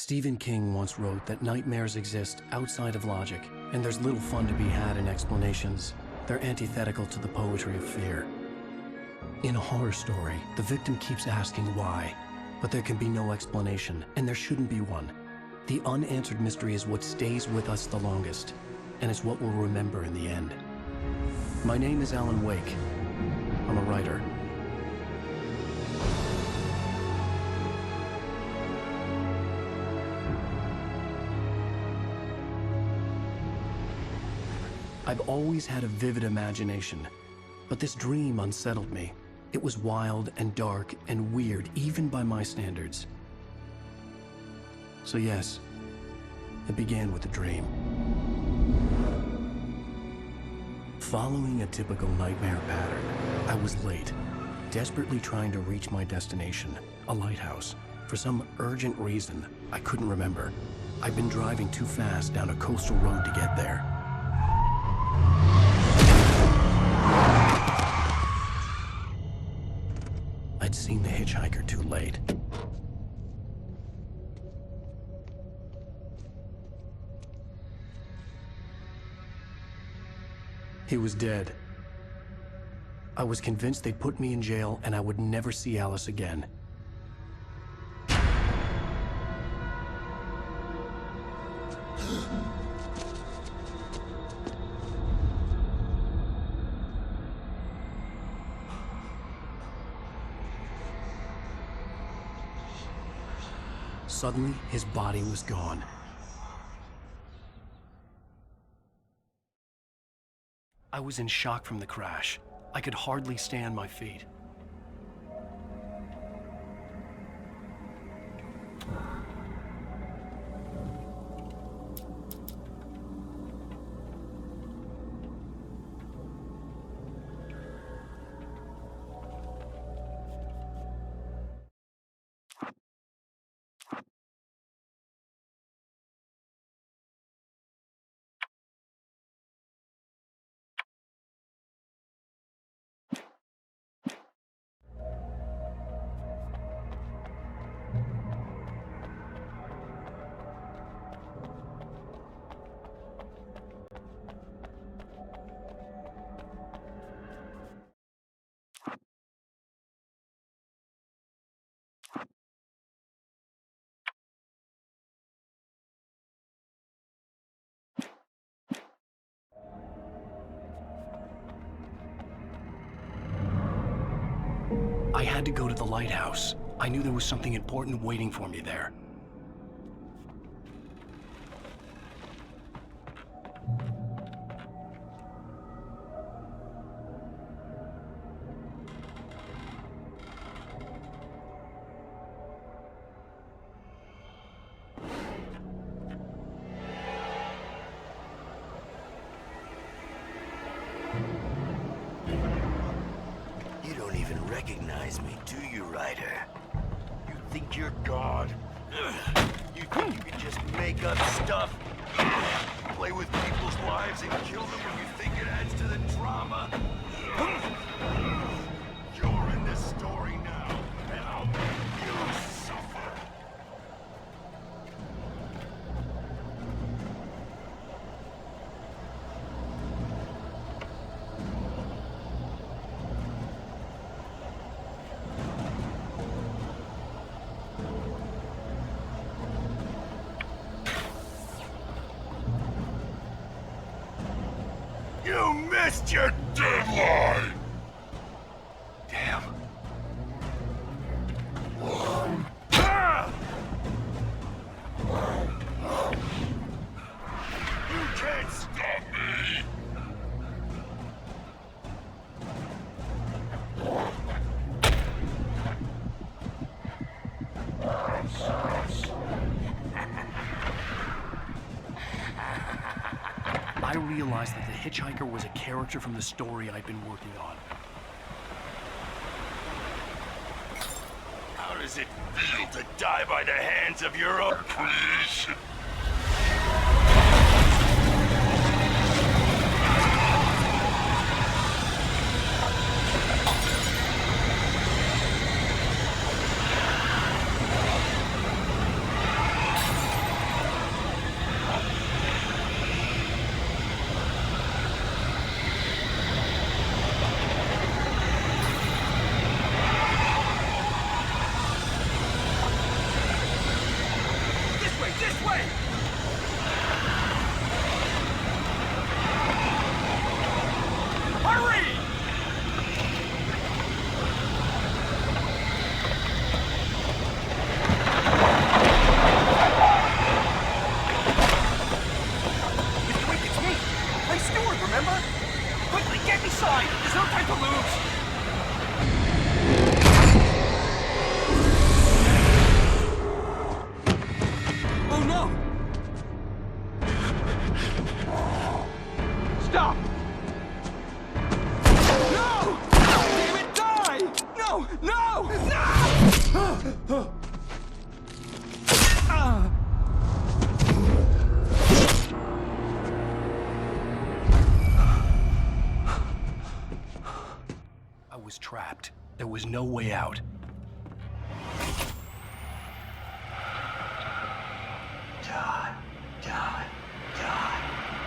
Stephen King once wrote that nightmares exist outside of logic, and there's little fun to be had in explanations. They're antithetical to the poetry of fear. In a horror story, the victim keeps asking why, but there can be no explanation, and there shouldn't be one. The unanswered mystery is what stays with us the longest, and it's what we'll remember in the end. My name is Alan Wake. I'm a writer. I've always had a vivid imagination, but this dream unsettled me. It was wild and dark and weird, even by my standards. So yes, it began with a dream. Following a typical nightmare pattern, I was late, desperately trying to reach my destination, a lighthouse. For some urgent reason, I couldn't remember. I'd been driving too fast down a coastal road to get there. I'd seen the hitchhiker too late. He was dead. I was convinced they'd put me in jail and I would never see Alice again. Suddenly, his body was gone. I was in shock from the crash. I could hardly stay on my feet. I had to go to the lighthouse. I knew there was something important waiting for me there. Recognize me, do you, Ryder? You think you're God? You think you can just make up stuff? Play with people's lives and kill them when you think it adds to the drama? You're in this story now, and I'll make you suffer. You missed your deadline! Damn. You can't stop me! I realized that the hitchhiker was a character from the story I'd been working on. How does it feel to die by the hands of your own creation? trapped. There was no way out. Die, die, die,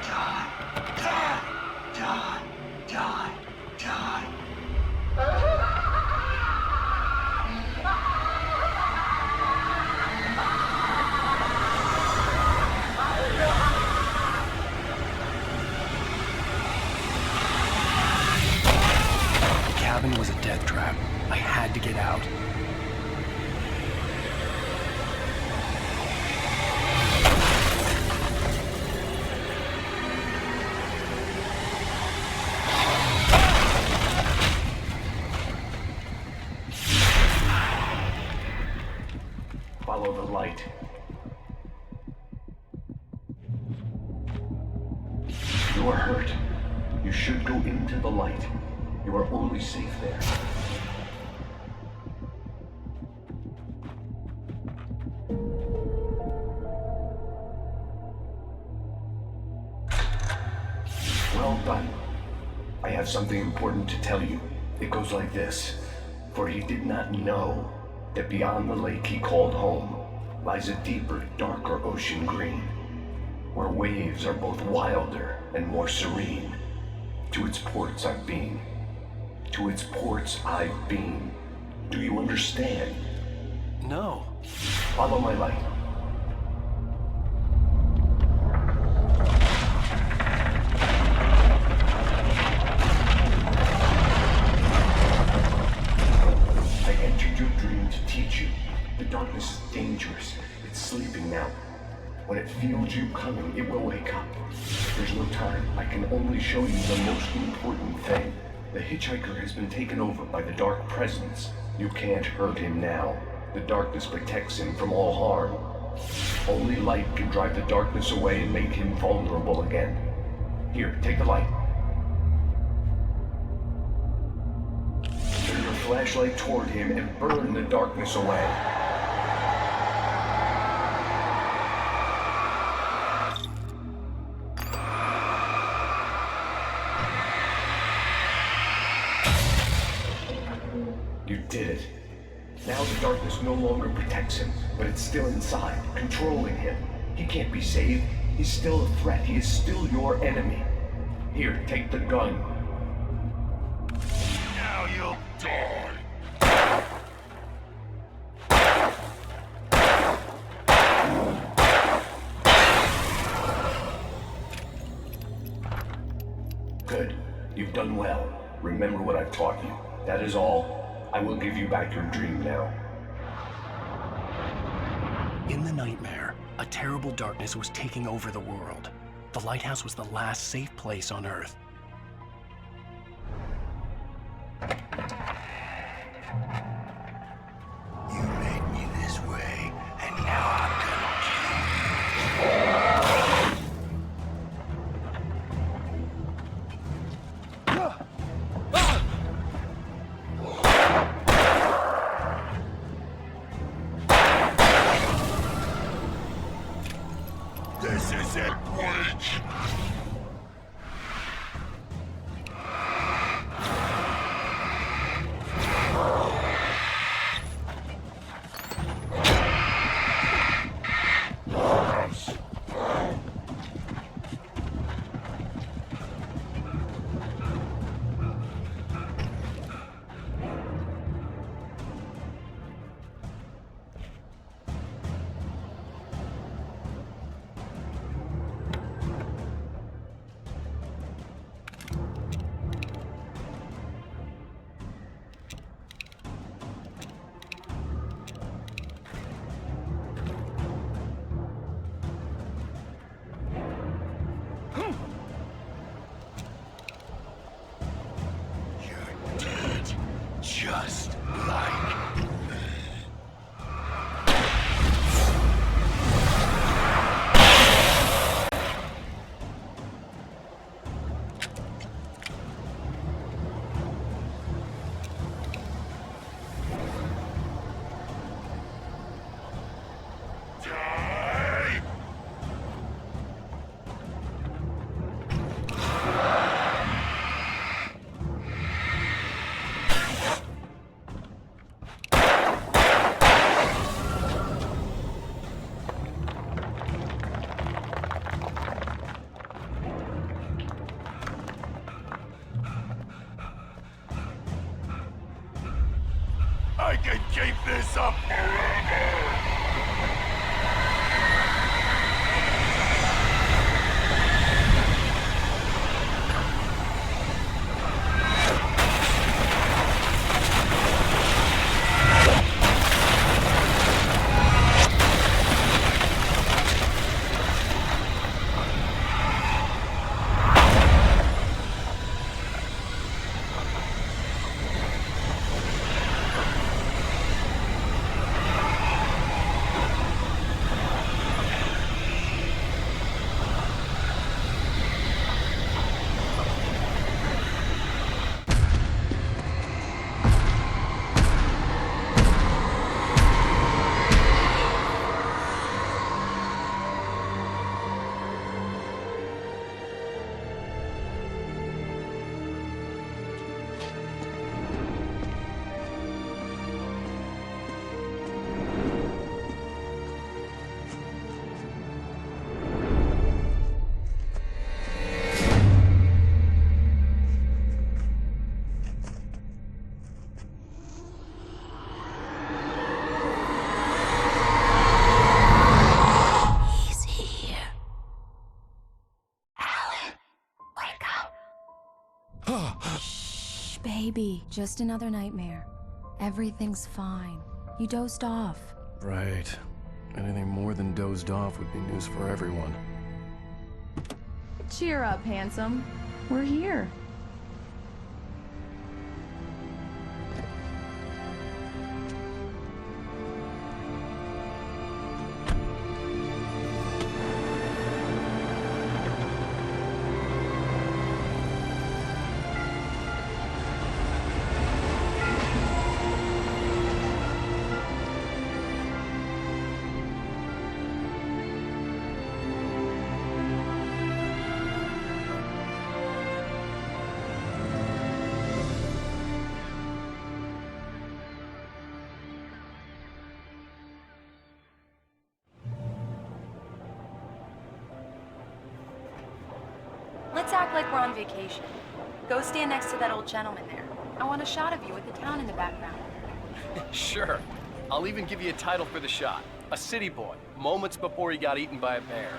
die, die, die, die, die. The cabin was a death trap. I had to get out. Follow the light. You are hurt. You should go into the light. You are only safe there. Well done. I have something important to tell you. It goes like this. For he did not know that beyond the lake he called home lies a deeper, darker ocean green, where waves are both wilder and more serene. To its ports I've been. To its ports I've been. Do you understand? No. Follow my light. I entered your dream to teach you. The darkness is dangerous. It's sleeping now. When it feels you coming, it will wake up. There's no time. I can only show you the most important thing. The hitchhiker has been taken over by the dark presence. You can't hurt him now. The darkness protects him from all harm. Only light can drive the darkness away and make him vulnerable again. Here, take the light. Turn your flashlight toward him and burn the darkness away. You did it. Now the darkness no longer protects him, but it's still inside, controlling him. He can't be saved. He's still a threat. He is still your enemy. Here, take the gun. Now you'll die. Good. You've done well. Remember what I've taught you. That is all. I will give you back your dream now. In the nightmare, a terrible darkness was taking over the world. The lighthouse was the last safe place on Earth. You made me this way, and now I'm gonna kill you. This is it, Breach! Just like me. Die! I can keep this up forever! Baby, just another nightmare. Everything's fine. You dozed off. Right. Anything more than dozed off would be news for everyone. Cheer up, handsome. We're here. Let's act like we're on vacation. Go stand next to that old gentleman there. I want a shot of you with the town in the background. Sure. I'll even give you a title for the shot. A city boy, moments before he got eaten by a bear.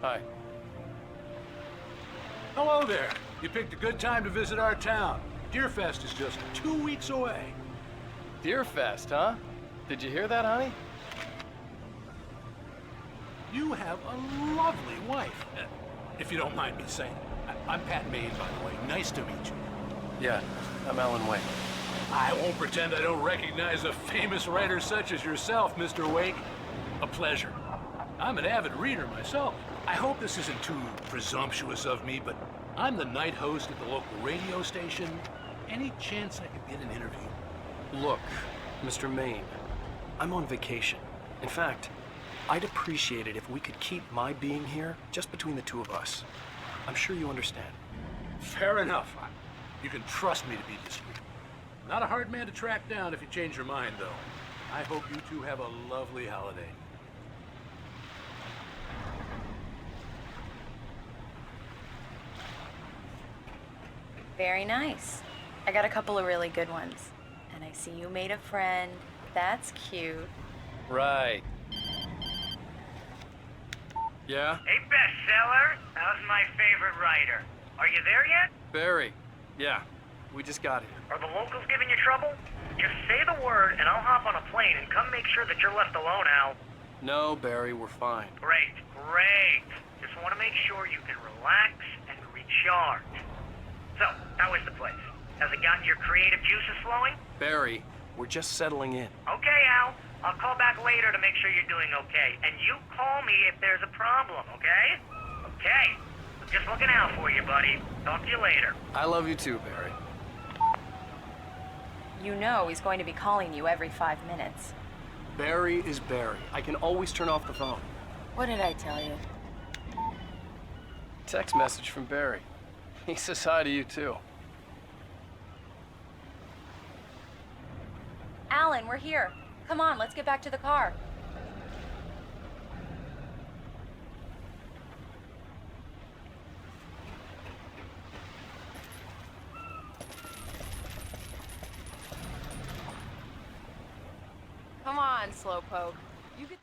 Hi. Hello there. You picked a good time to visit our town. Deerfest is just 2 weeks away. Deerfest, huh? Did you hear that, honey? You have a lovely wife. If you don't mind me saying. I'm Pat Maine, by the way. Nice to meet you. Yeah, I'm Alan Wake. I won't pretend I don't recognize a famous writer such as yourself, Mr. Wake. A pleasure. I'm an avid reader myself. I hope this isn't too presumptuous of me, but I'm the night host at the local radio station. Any chance I could get an interview? Look, Mr. Maine, I'm on vacation. In fact, I'd appreciate it if we could keep my being here just between the two of us. I'm sure you understand. Fair enough. You can trust me to be discreet. Not a hard man to track down if you change your mind, though. I hope you two have a lovely holiday. Very nice. I got a couple of really good ones. And I see you made a friend. That's cute. Right. Yeah? Hey, bestseller. How's my favorite writer? Are you there yet? Barry. Yeah, we just got here. Are the locals giving you trouble? Just say the word and I'll hop on a plane and come make sure that you're left alone, Al. No, Barry, we're fine. Great, great. Just want to make sure you can relax and recharge. So, how is the place? Has it gotten your creative juices flowing? Barry, we're just settling in. Okay, Al. I'll call back later to make sure you're doing okay. And you call me if there's a problem, okay? Okay. I'm just looking out for you, buddy. Talk to you later. I love you too, Barry. You know he's going to be calling you every 5 minutes. Barry is Barry. I can always turn off the phone. What did I tell you? Text message from Barry. He says hi to you too. Alan, we're here. Come on, let's get back to the car. Come on, Slowpoke. You get...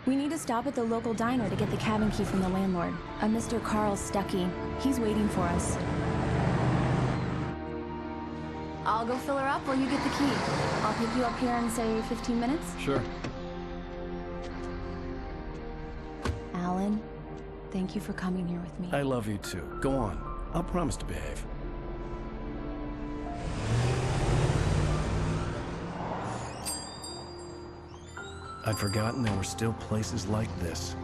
We need to stop at the local diner to get the cabin key from the landlord, a Mr. Carl Stuckey. He's waiting for us. I'll go fill her up while you get the key. I'll pick you up here in, say, 15 minutes? Sure. Alan, thank you for coming here with me. I love you too. Go on. I'll promise to behave. I'd forgotten there were still places like this.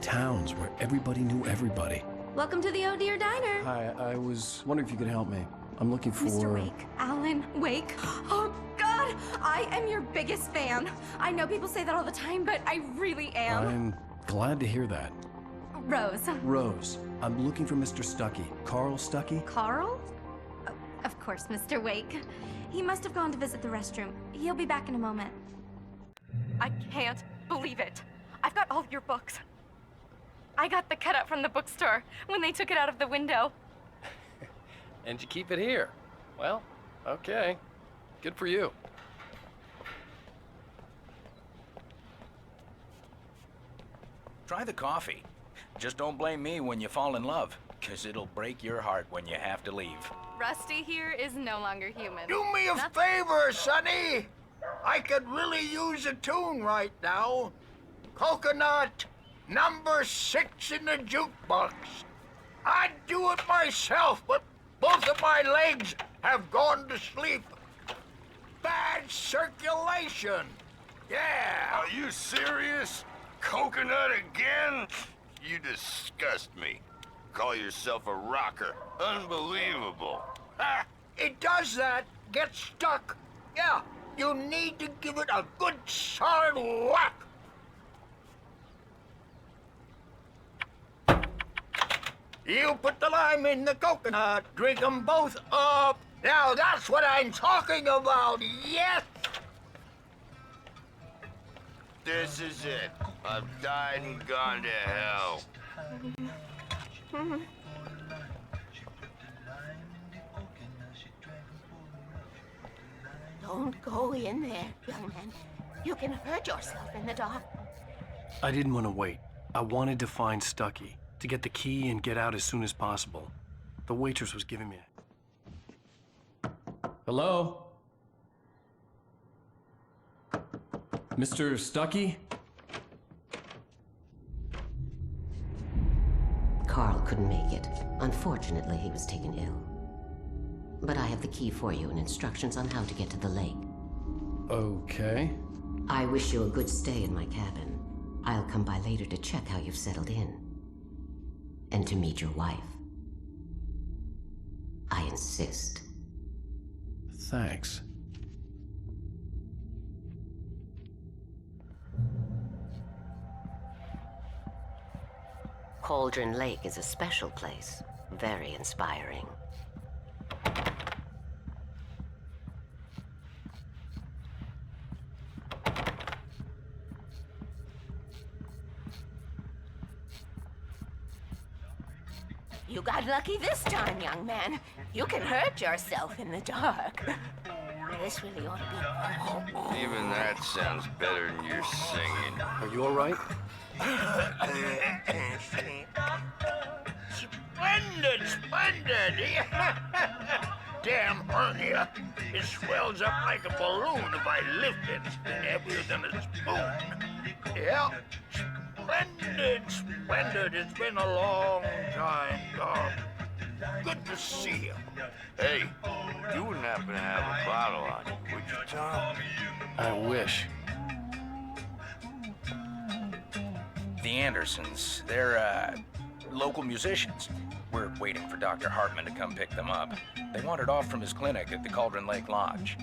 Towns where everybody knew everybody. Welcome to the Oh Dear Diner. Hi, I was wondering if you could help me. I'm looking for... Mr. Wake. Alan Wake. Oh, God! I am your biggest fan. I know people say that all the time, but I really am. I'm glad to hear that. Rose. Rose, I'm looking for Mr. Stuckey. Carl Stuckey? Carl? Oh, of course, Mr. Wake. He must have gone to visit the restroom. He'll be back in a moment. I can't believe it. I've got all your books. I got the cutout from the bookstore when they took it out of the window. And you keep it here. Well, okay. Good for you. Try the coffee. Just don't blame me when you fall in love, 'cause it'll break your heart when you have to leave. Rusty here is no longer human. Do me a favor, Sonny. I could really use a tune right now. Coconut, number 6 in the jukebox. I'd do it myself, but both of my legs have gone to sleep. Bad circulation. Yeah. Are you serious? Coconut again? You disgust me. Call yourself a rocker. Unbelievable. Ha! It does that. Get stuck. Yeah, you need to give it a good solid whack. You put the lime in the coconut, drink them both up. Now that's what I'm talking about, yes! This is it. I've died and gone to hell. Don't go in there, young man. You can hurt yourself in the dark. I didn't want to wait. I wanted to find Stuckey, to get the key and get out as soon as possible. The waitress was giving me a... Hello? Mr. Stuckey? Carl couldn't make it. Unfortunately, he was taken ill. But I have the key for you and instructions on how to get to the lake. Okay. I wish you a good stay in my cabin. I'll come by later to check how you've settled in. And to meet your wife. I insist. Thanks. Cauldron Lake is a special place. Very inspiring. You got lucky this time, young man. You can hurt yourself in the dark. This really ought to be... Even that sounds better than your singing. Are you all right? Splendid, splendid! Damn hernia. It swells up like a balloon if I lift it. It's heavier than a spoon. Yeah. Splendid, splendid. It's been a long time, Doc. Good to see you. Hey, you wouldn't happen to have a bottle on you, would you, Tom? I wish. The Andersons, they're, local musicians. We're waiting for Dr. Hartman to come pick them up. They wandered off from his clinic at the Cauldron Lake Lodge.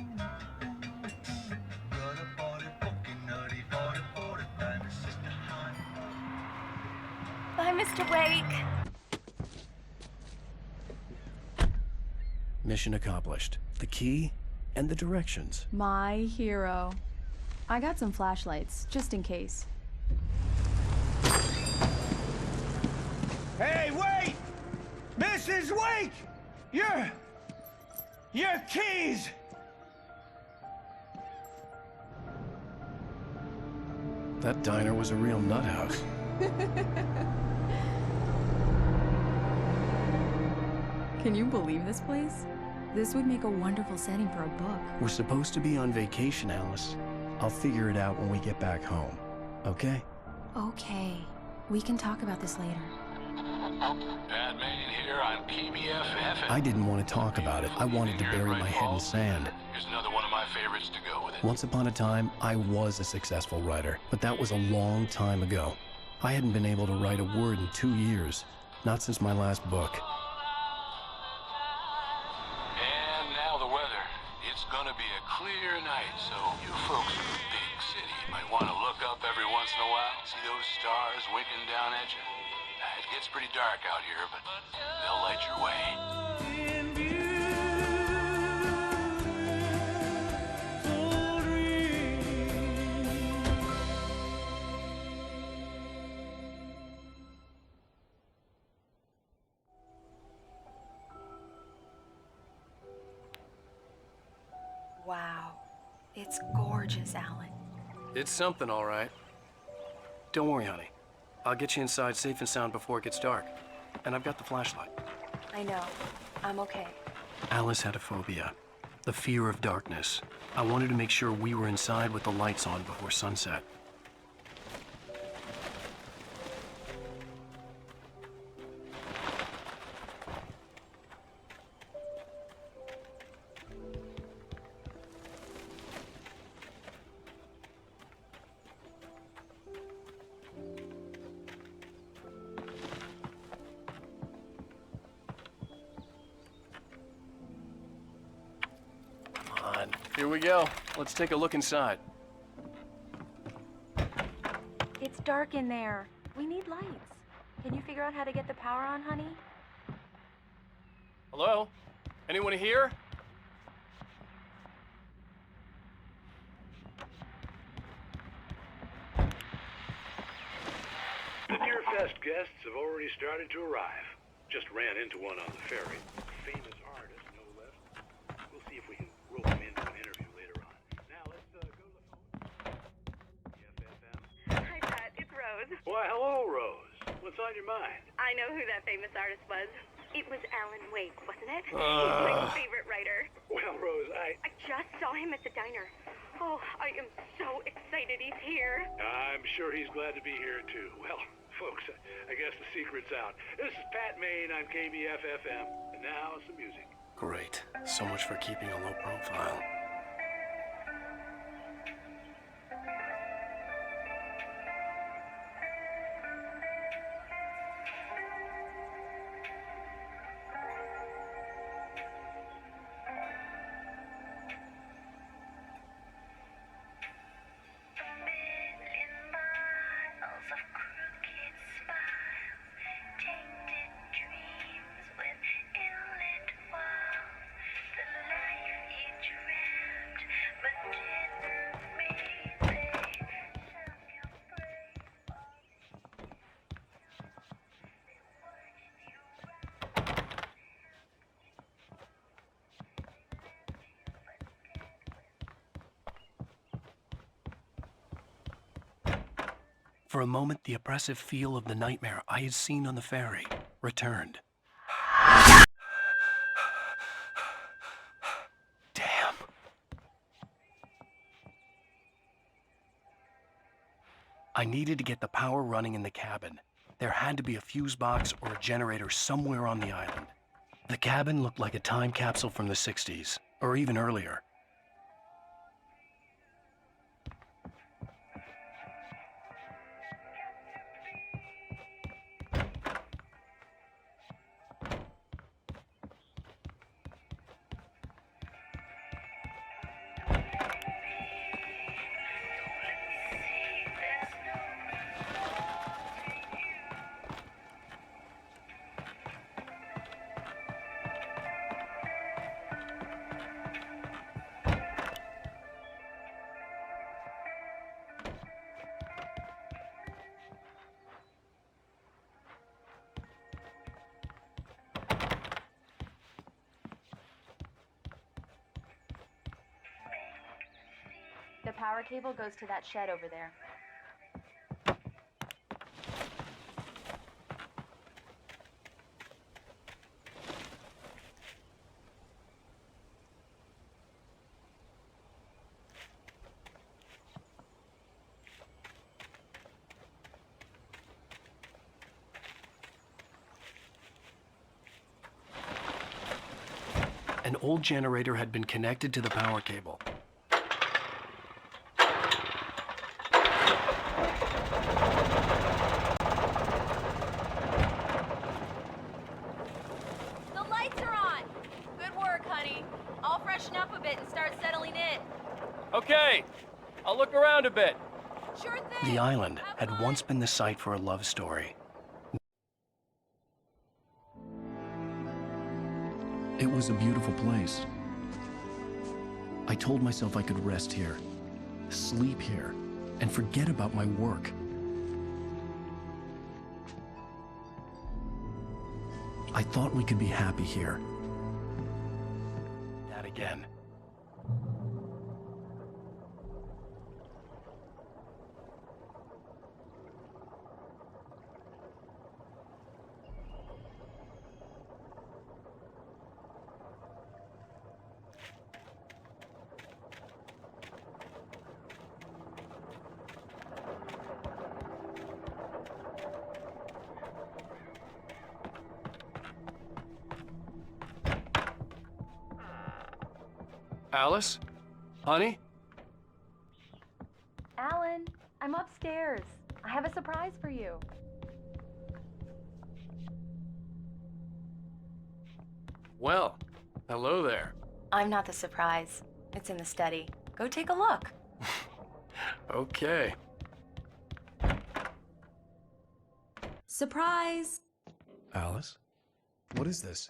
Bye, Mr. Wake. Mission accomplished. The key and the directions. My hero. I got some flashlights, just in case. Hey, wait! Mrs. Wake! Your keys! That diner was a real nut house. Can you believe this place? This would make a wonderful setting for a book. We're supposed to be on vacation, Alice. I'll figure it out when we get back home, okay? Okay. We can talk about this later. Pat Main here on KBFF. I didn't want to talk about it. I wanted to bury my head in sand. Here's another one of my favorites to go with it. Once upon a time, I was a successful writer, but that was a long time ago. I hadn't been able to write a word in 2 years, not since my last book. And now the weather. It's gonna be a clear night, so you folks in the big city might want to look up every once in a while, see those stars winking down at you. It gets pretty dark out here, but they'll light your way. Wow. It's gorgeous, Alan. It's something, all right. Don't worry, honey. I'll get you inside safe and sound before it gets dark. And I've got the flashlight. I know. I'm okay. Alice had a phobia, the fear of darkness. I wanted to make sure we were inside with the lights on before sunset. Here we go. Let's take a look inside. It's dark in there. We need lights. Can you figure out how to get the power on, honey? Hello? Anyone here? The Deer Fest guests have already started to arrive. Just ran into one on the ferry. Famous artist, no less. We'll see if we can rope him into an interview later on. Now let's go to the phone. FFM. Hi, Pat. It's Rose. Why, hello, Rose. What's on your mind? I know who that famous artist was. It was Alan Wake, wasn't it? He's my favorite writer. Well, Rose, I just saw him at the diner. Oh, I am so excited he's here. I'm sure he's glad to be here, too. Well, folks, I guess the secret's out. This is Pat Main on KBFFM. And now, some music. Great. So much for keeping a low profile. For a moment, the oppressive feel of the nightmare I had seen on the ferry returned. Damn. I needed to get the power running in the cabin. There had to be a fuse box or a generator somewhere on the island. The cabin looked like a time capsule from the 60s, or even earlier. The power cable goes to that shed over there. An old generator had been connected to the power cable. The lights are on! Good work, honey. I'll freshen up a bit and start settling in. Okay, I'll look around a bit. Sure thing! The island had once been the site for a love story. It was a beautiful place. I told myself I could rest here, sleep here, and forget about my work. I thought we could be happy here. That again. Alice? Honey? Alan, I'm upstairs. I have a surprise for you. Well, hello there. I'm not the surprise. It's in the study. Go take a look. Okay. Surprise! Alice? What is this?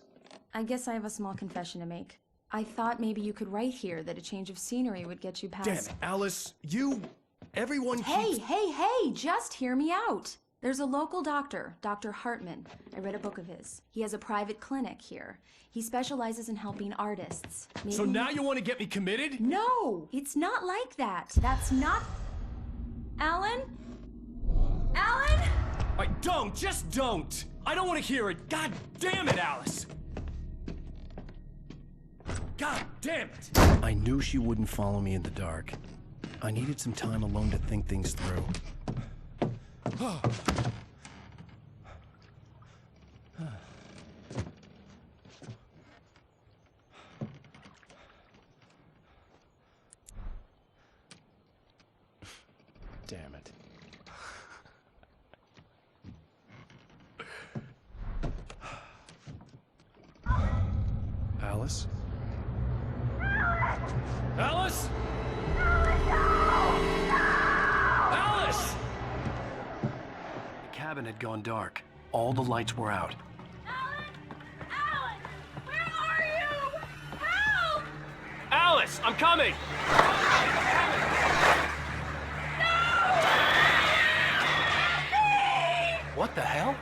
I guess I have a small confession to make. I thought maybe you could write here that a change of scenery would get you past... Damn it, Alice, everyone Hey, just hear me out. There's a local doctor, Dr. Hartman. I read a book of his. He has a private clinic here. He specializes in helping artists. Maybe... So now you want to get me committed? No, it's not like that. That's not... Alan? Alan? Just don't! I don't want to hear it! God damn it, Alice! God damn it! I knew she wouldn't follow me in the dark. I needed some time alone to think things through. Damn it. Alice? Alice? Alice! The cabin had gone dark. All the lights were out. Alice, I'm coming! What the hell?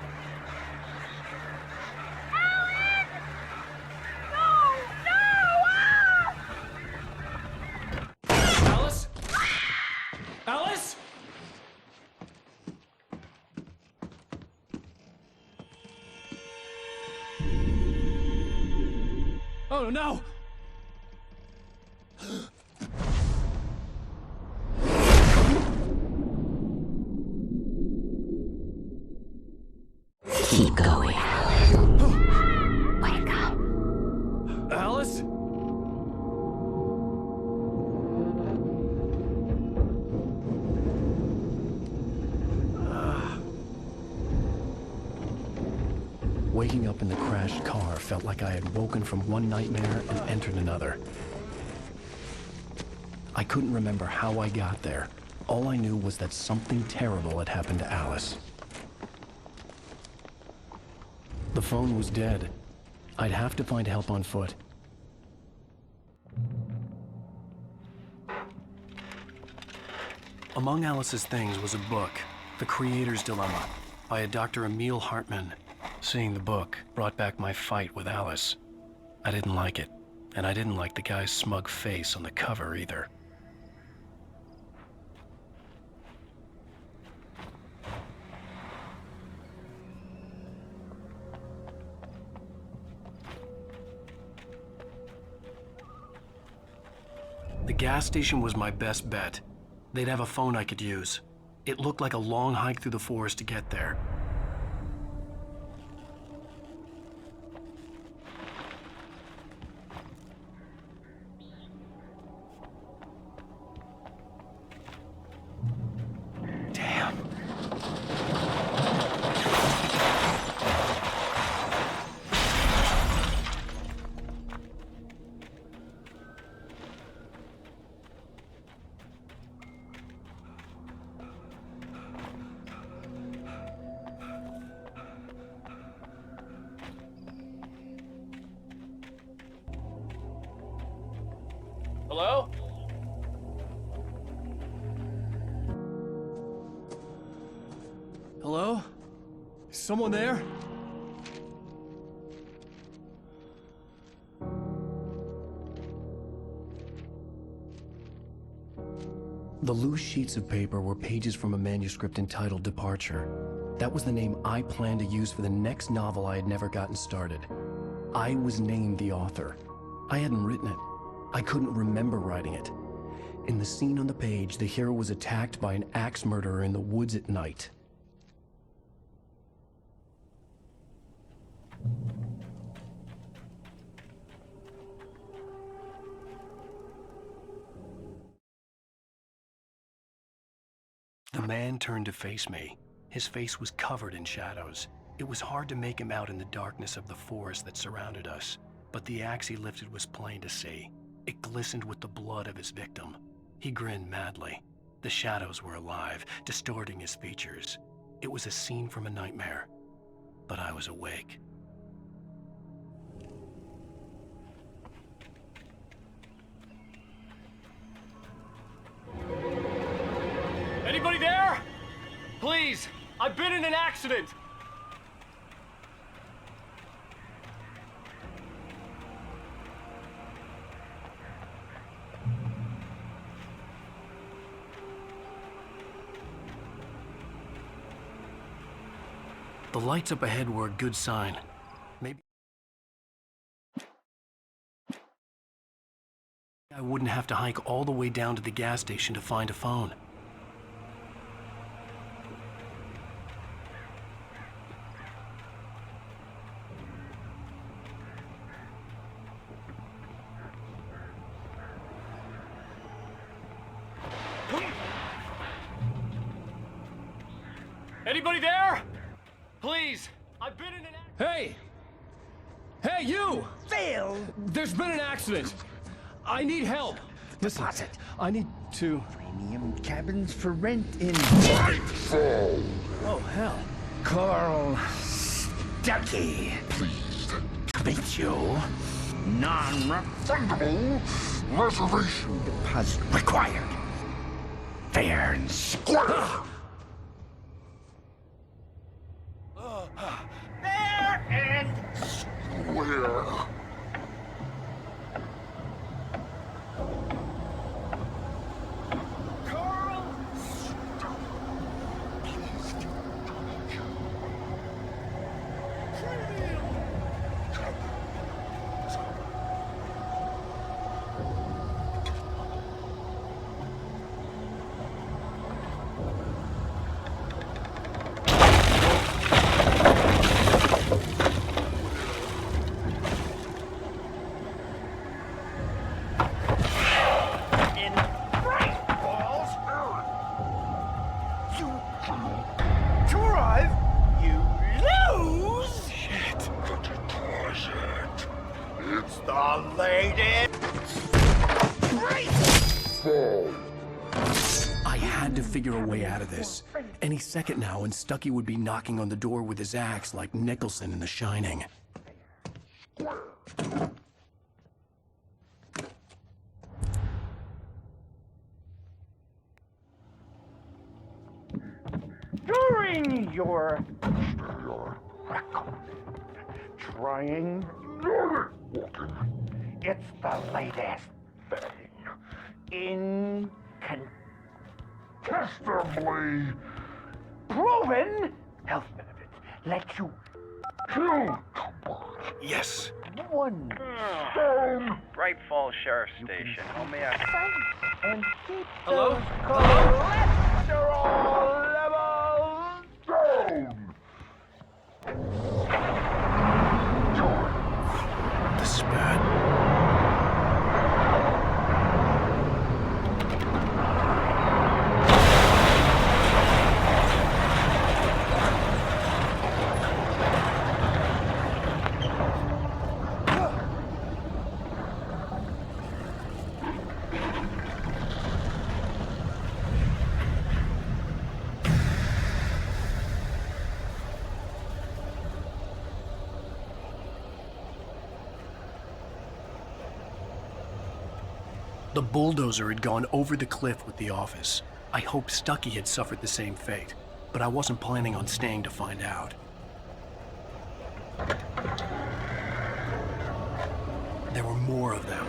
Alice? Alice? Oh no! Keep going. Wake up. Alice? Waking up in the crashed car felt like I had woken from one nightmare and entered another. I couldn't remember how I got there. All I knew was that something terrible had happened to Alice. The phone was dead. I'd have to find help on foot. Among Alice's things was a book, The Creator's Dilemma, by a Dr. Emil Hartman. Seeing the book brought back my fight with Alice. I didn't like it, and I didn't like the guy's smug face on the cover either. The gas station was my best bet. They'd have a phone I could use. It looked like a long hike through the forest to get there. Hello? Hello? Someone there? The loose sheets of paper were pages from a manuscript entitled Departure. That was the name I planned to use for the next novel I had never gotten started. I was named the author. I hadn't written it. I couldn't remember writing it. In the scene on the page, the hero was attacked by an axe murderer in the woods at night. The man turned to face me. His face was covered in shadows. It was hard to make him out in the darkness of the forest that surrounded us, but the axe he lifted was plain to see. It glistened with the blood of his victim. He grinned madly. The shadows were alive, distorting his features. It was a scene from a nightmare, but I was awake. Anybody there? Please, I've been in an accident. The lights up ahead were a good sign. Maybe I wouldn't have to hike all the way down to the gas station to find a phone. Anybody there? Please, I've been in an Hey! Hey, you! Phil! There's been an accident! I need help! Listen, I need to... Premium cabins for rent in... Nightfall! Oh, hell. Carl Stuckey. Pleased to meet you. Non-refundable reservation deposit required. Fair and square. Fair and square. I had to figure a way out of this. Any second now, and Stuckey would be knocking on the door with his axe like Nicholson in The Shining. During your record, trying, it's the latest thing. Incontestably proven health benefits let you kill Yes. one stone Bright Falls Sheriff Station. How may I... and keep Hello? those cholesterol levels down. This is bad. The bulldozer had gone over the cliff with the office. I hoped Stucky had suffered the same fate, but I wasn't planning on staying to find out. There were more of them.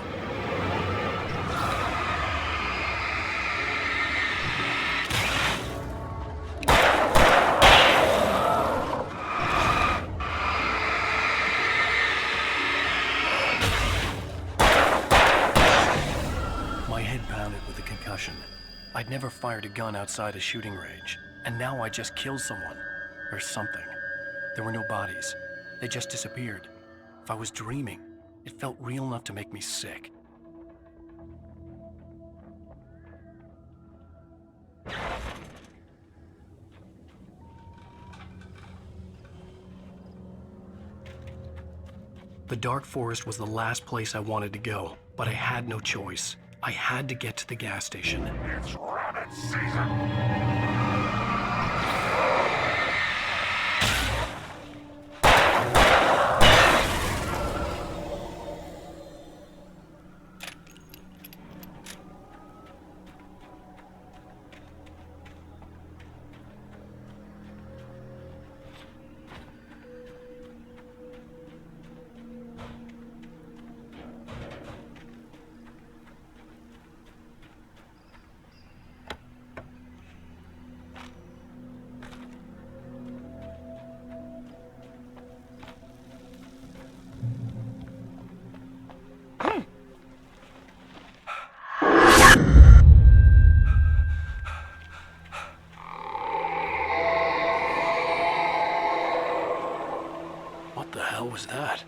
My head pounded with a concussion. I'd never fired a gun outside a shooting range, and now I just killed someone. Or something. There were no bodies. They just disappeared. If I was dreaming, it felt real enough to make me sick. The dark forest was the last place I wanted to go, but I had no choice. I had to get to the gas station. It's rabbit season! What the hell was that?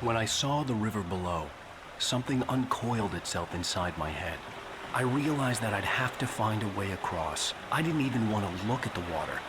When I saw the river below, something uncoiled itself inside my head. I realized that I'd have to find a way across. I didn't even want to look at the water.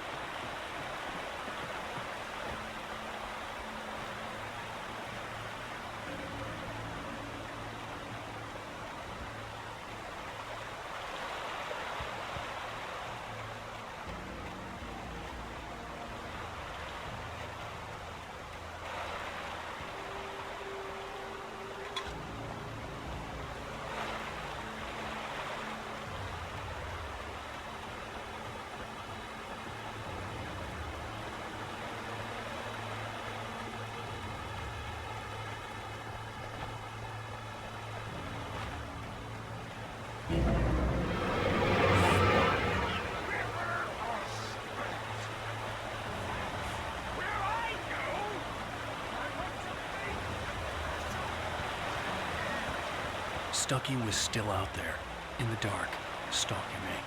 Stucky was still out there, in the dark, stalking me.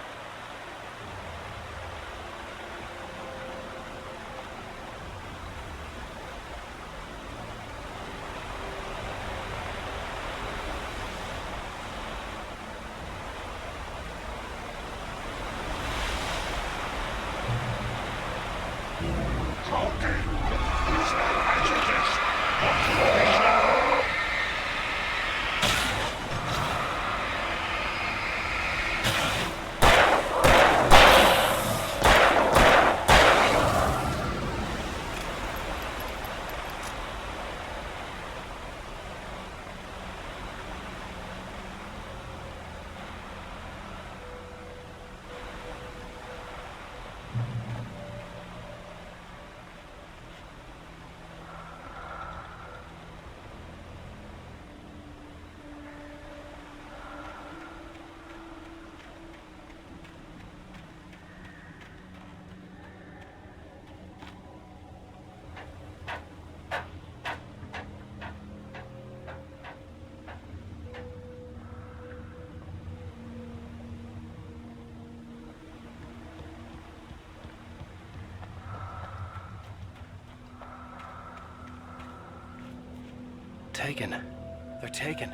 Taken. They're taken.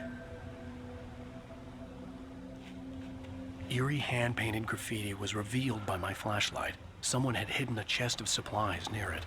Eerie hand-painted graffiti was revealed by my flashlight. Someone had hidden a chest of supplies near it.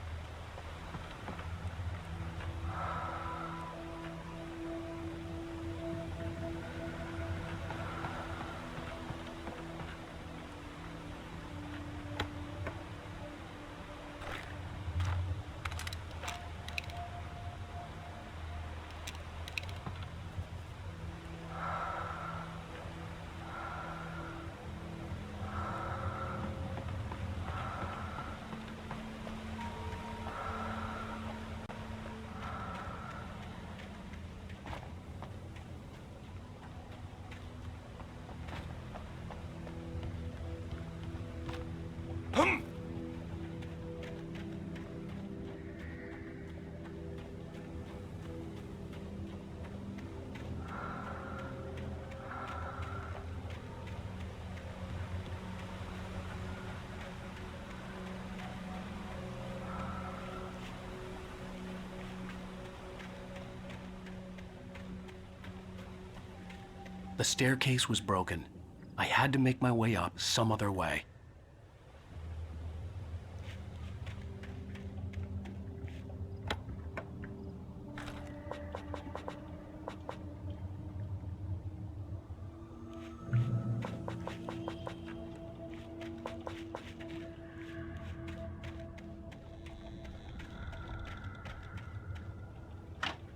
The staircase was broken. I had to make my way up some other way.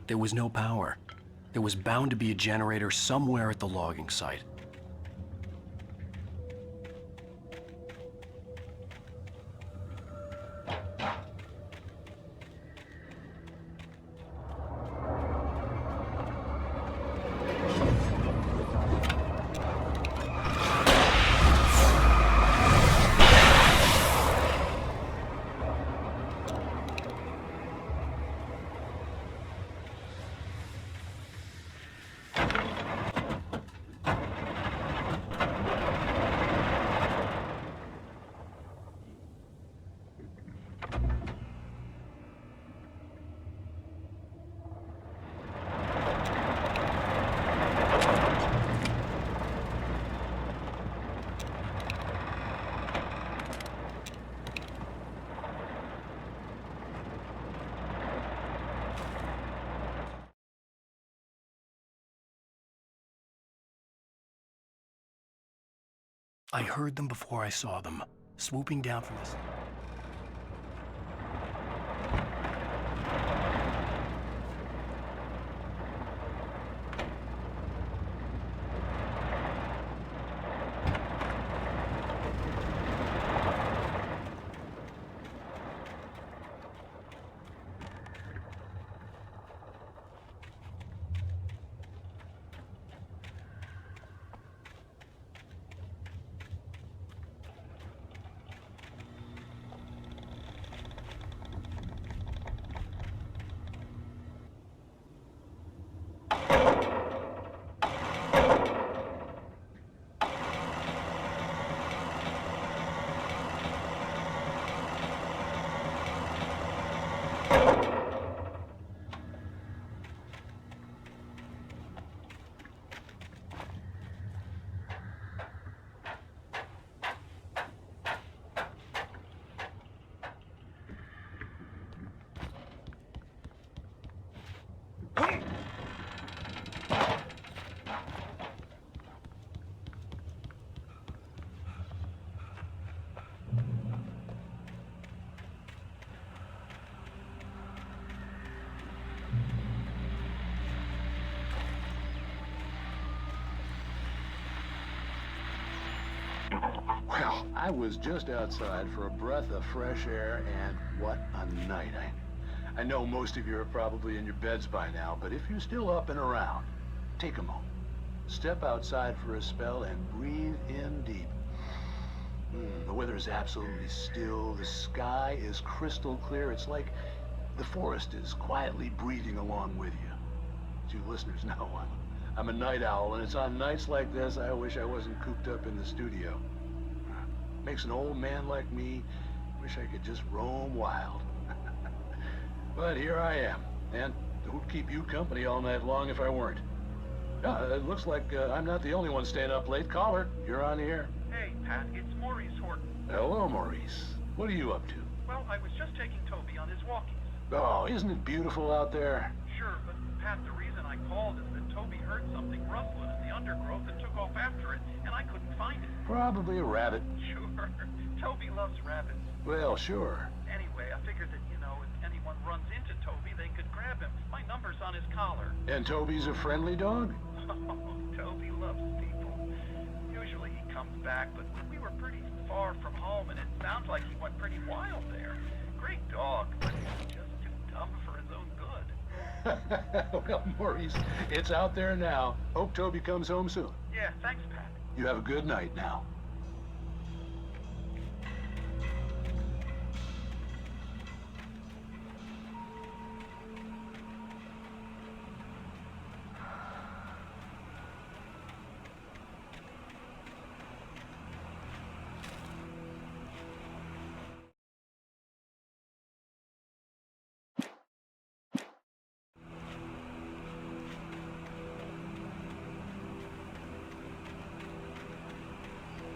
There was no power. There was bound to be a generator somewhere at the logging site. I heard them before I saw them, swooping down from the... Well, I was just outside for a breath of fresh air, and what a night. I know most of you are probably in your beds by now, but if you're still up and around, take a moment. Step outside for a spell and breathe in deep. The weather is absolutely still. The sky is crystal clear. It's like the forest is quietly breathing along with you. As you listeners know, I'm a night owl, and it's on nights like this I wish I wasn't cooped up in the studio. Makes an old man like me wish I could just roam wild. But here I am, and who'd keep you company all night long if I weren't? It looks like I'm not the only one staying up late. Caller, you're on the air. Hey, Pat, it's Maurice Horton. Hello, Maurice. What are you up to? Well, I was just taking Toby on his walkies. Oh, isn't it beautiful out there? Sure, but Pat, the reason I called is that Toby heard something rustling in the undergrowth and took off after it, and I couldn't find it. Probably a rabbit. Sure. Toby loves rabbits. Well, sure. Anyway, I figured that, if anyone runs into Toby, they could grab him. My number's on his collar. And Toby's a friendly dog? Oh, Toby loves people. Usually he comes back, but we were pretty far from home, and it sounds like he went pretty wild there. Great dog, but just too dumb for his own good. Well, Maurice, it's out there now. Hope Toby comes home soon. Yeah, thanks, Pat. You have a good night now.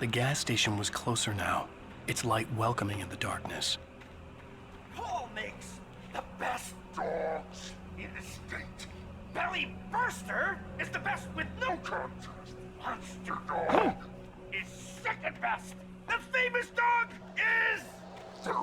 The gas station was closer now, its light welcoming in the darkness. Paul makes the best dogs in the state. Belly Burster is the best with no contest. Monster Dog is second best. The famous dog is... Dude.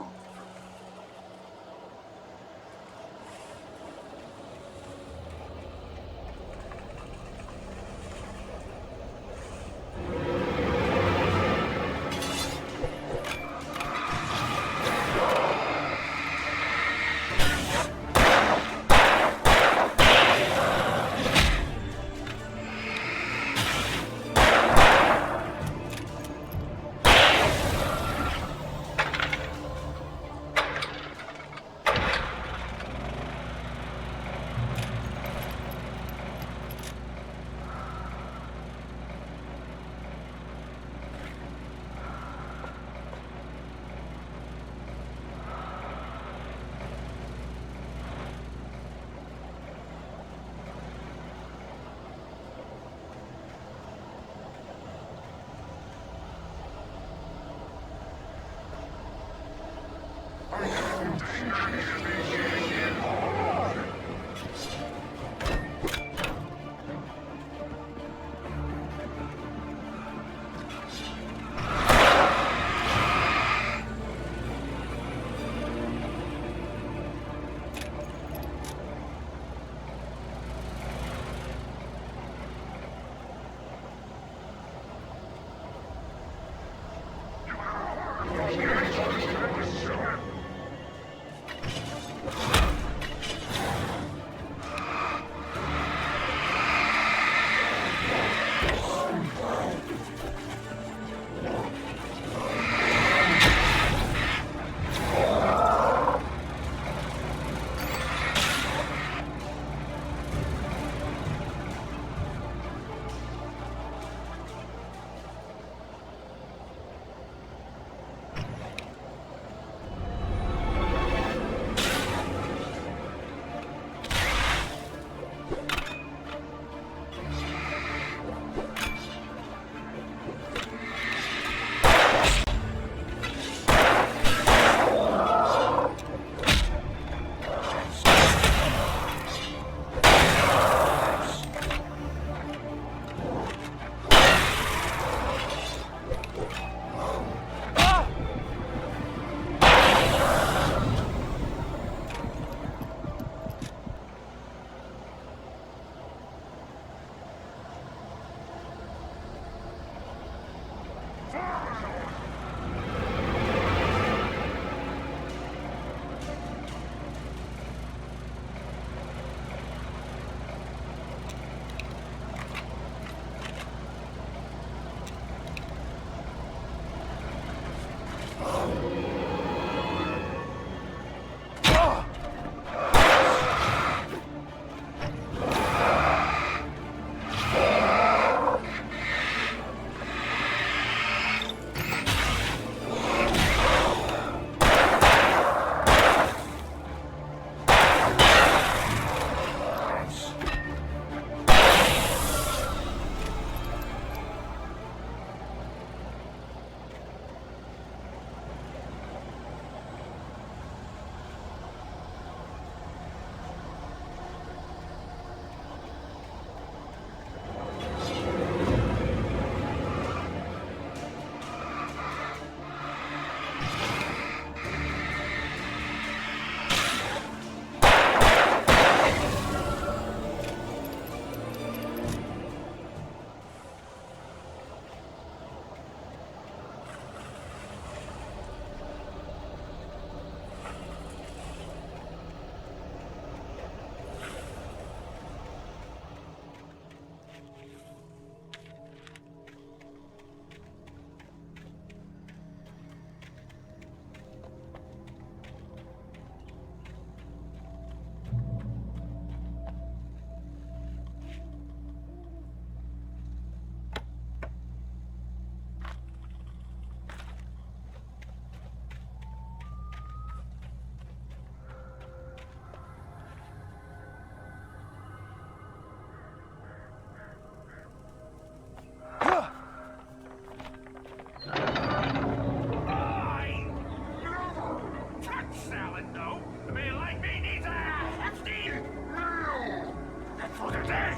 But no, a man like me needs a hefty meal. That's for the day.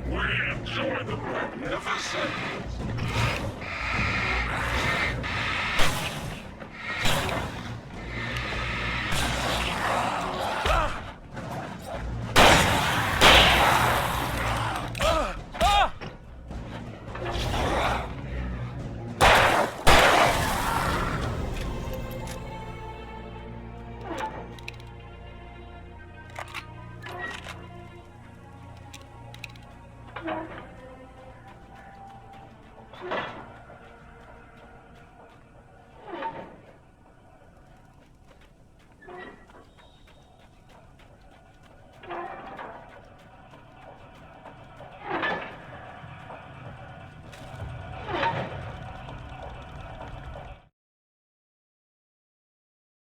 We enjoy the magnificent.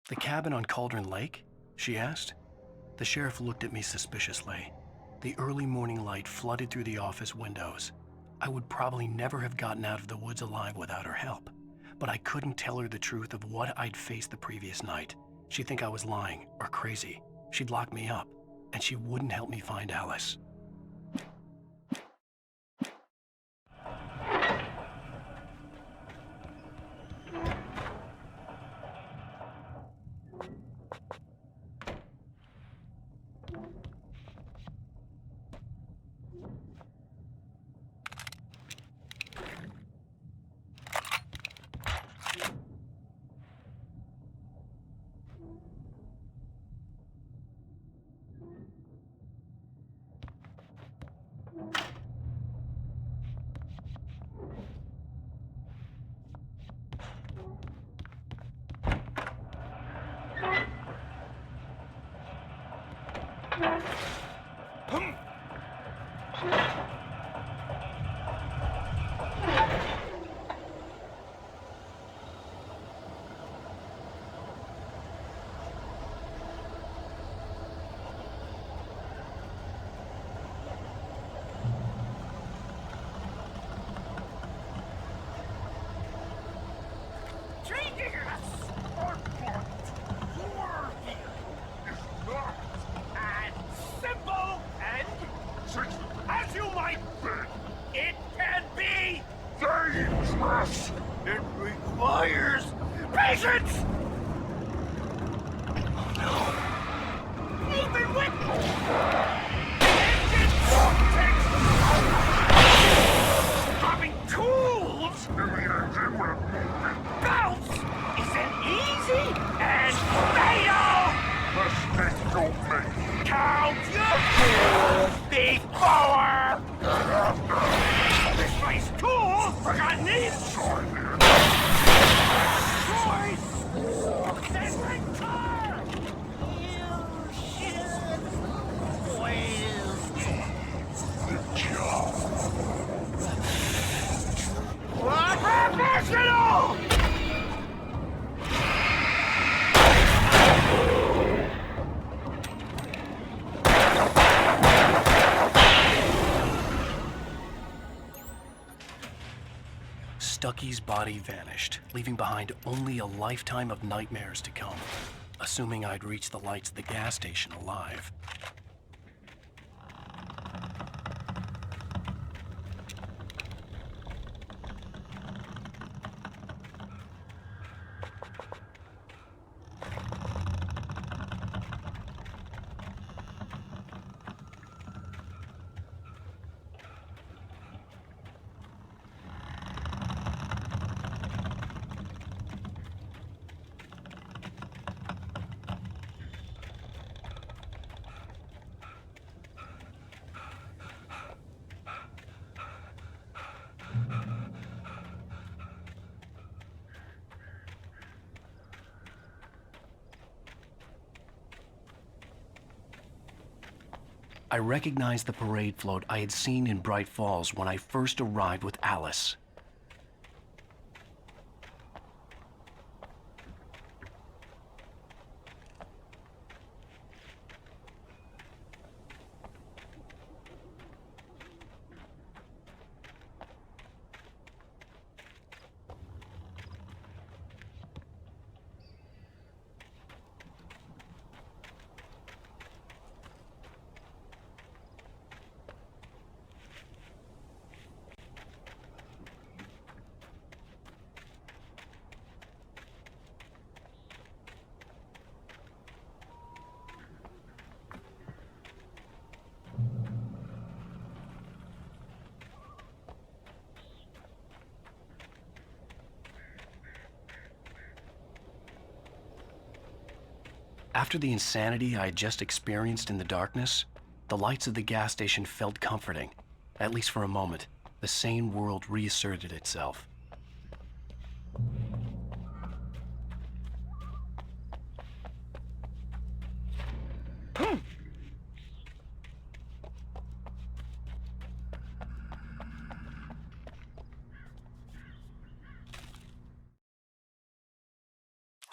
The cabin on Cauldron Lake? She asked. The sheriff looked at me suspiciously. The early morning light flooded through the office windows. I would probably never have gotten out of the woods alive without her help, but I couldn't tell her the truth of what I'd faced the previous night. She'd think I was lying or crazy. She'd lock me up, and she wouldn't help me find Alice. It requires patience! Oh no. Even with dropping tools, bounce isn't easy and fatal! Mistake don't make. Count your tools before! Misplaced tools forgotten these! Professional! Stucky's body vanished, leaving behind only a lifetime of nightmares to come, assuming I'd reach the lights of the gas station alive. I recognized the parade float I had seen in Bright Falls when I first arrived with Alice. After the insanity I had just experienced in the darkness, the lights of the gas station felt comforting. At least for a moment, the sane world reasserted itself.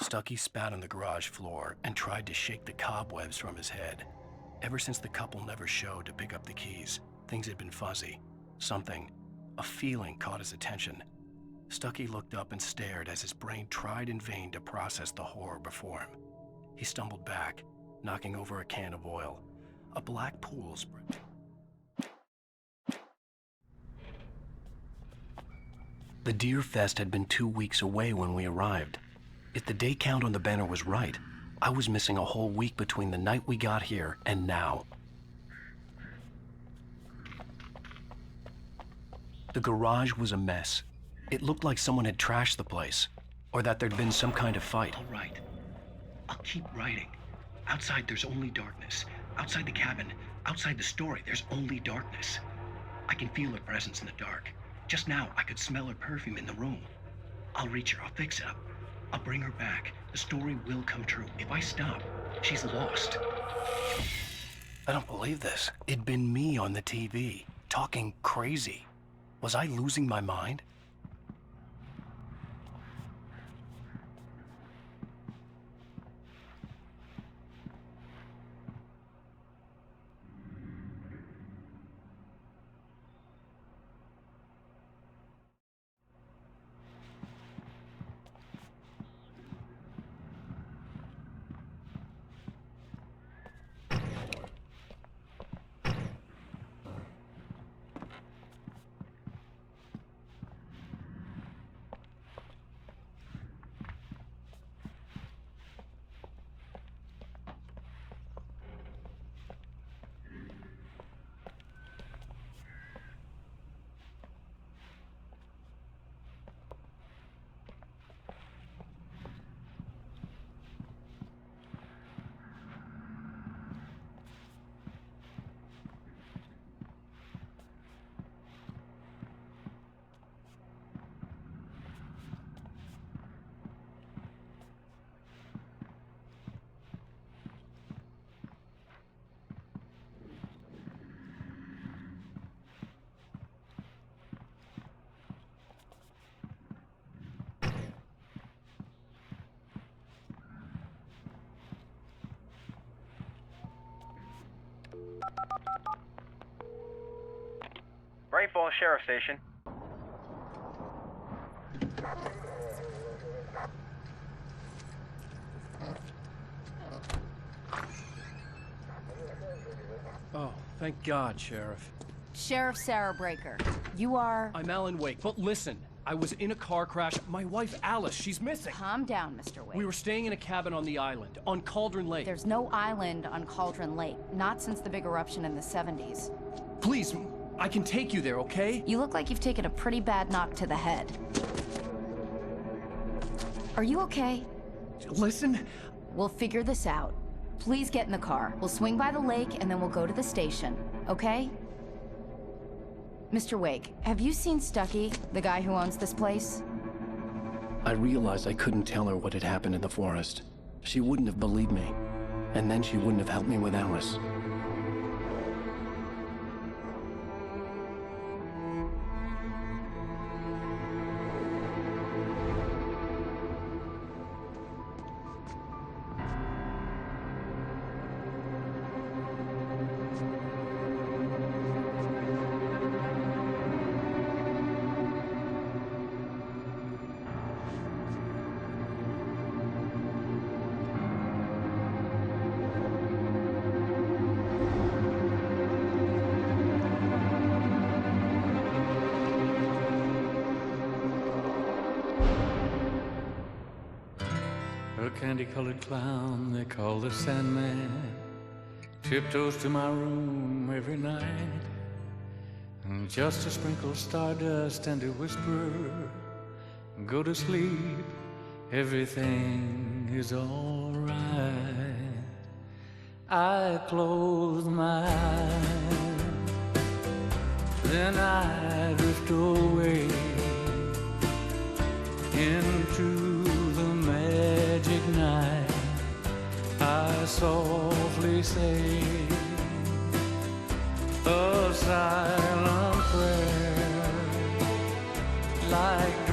Stucky spat on the garage floor and tried to shake the cobwebs from his head. Ever since the couple never showed to pick up the keys, things had been fuzzy. Something, a feeling caught his attention. Stucky looked up and stared as his brain tried in vain to process the horror before him. He stumbled back, knocking over a can of oil. A black pool spread. The Deer Fest had been 2 weeks away when we arrived. If the day count on the banner was right, I was missing a whole week between the night we got here and now. The garage was a mess. It looked like someone had trashed the place, or that there'd been some kind of fight. All right. I'll keep writing. Outside, there's only darkness. Outside the cabin, outside the story, there's only darkness. I can feel her presence in the dark. Just now, I could smell her perfume in the room. I'll reach her. I'll fix it up. I'll bring her back. The story will come true. If I stop, she's lost. I don't believe this. It'd been me on the TV, talking crazy. Was I losing my mind? Great Falls Sheriff Station. Oh, thank God, Sheriff. Sheriff Sarah Breaker, you are... I'm Alan Wake, but listen, I was in a car crash. My wife, Alice, she's missing. Calm down, Mr. Wake. We were staying in a cabin on the island, on Cauldron Lake. There's no island on Cauldron Lake, not since the big eruption in the 70s. Please, I can take you there, okay? You look like you've taken a pretty bad knock to the head. Are you okay? Listen. We'll figure this out. Please get in the car. We'll swing by the lake and then we'll go to the station, okay? Mr. Wake, have you seen Stucky, the guy who owns this place? I realized I couldn't tell her what had happened in the forest. She wouldn't have believed me. And then she wouldn't have helped me with Alice. A candy-colored clown they call the Sandman tiptoes to my room every night, and just to sprinkle stardust and to whisper, go to sleep, everything is all right. I close my eyes, then I drift away into the magic night. I softly say a silent prayer, like